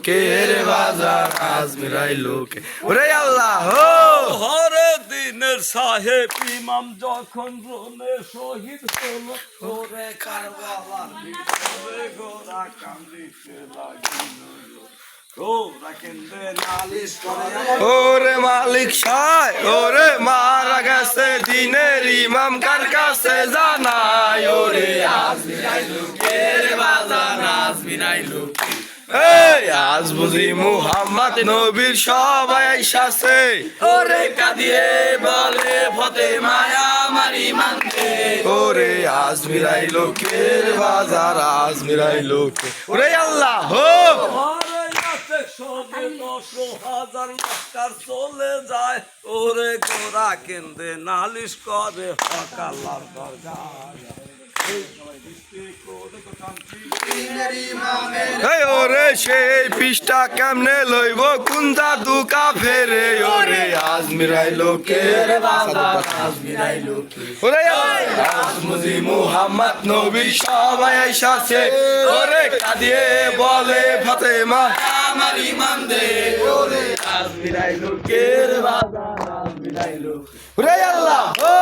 লোকের বাজার আজমিরাই লোকে ওরে আল্লাহ হরে দিনের সাহেব ইমাম যখন রোনে শহীদ হলো ওরে কারবালার ভিতরে গোরা কান্দিতে লাগিল ওরা কেন্দ্রে নালিশ করে ওরে মালিক সাহেব ওরে মারা গেছে দিনের ইমাম কার কাছে জানাই ওরে আজমিরাই লোকের বাজার আজমিরাই লোকে এই আজ বুঝি মুহাম্মদ নবীর সবাই আইসাছে ওরে কাঁদিয়ে বলে ফতেমা আমার ইমান দে ওরে আজমিরাই লোকের বাজার আজমিরাই লোকে ওরে আল্লাহ হো হাজার লস্কর চলে যায় ওরে গোরা কেন্দ্রে নালিশ করে হকালার দরজায় ওরে সেই পৃষ্ঠা কেমনে লইব কুন্দা দুকা ফেরে ওরে আজমিরাই লোকের বাজার আজমিরাই লোকে ওরে আজমুজি মুহাম্মদ নবী সবাই আইসাছে ওরে কাঁদিয়ে বলে ফাতেমা আমার ইমান দে ওরে আজমিরাই লোকের বাজার আজমিরাই লোকে ওরে আল্লাহ ও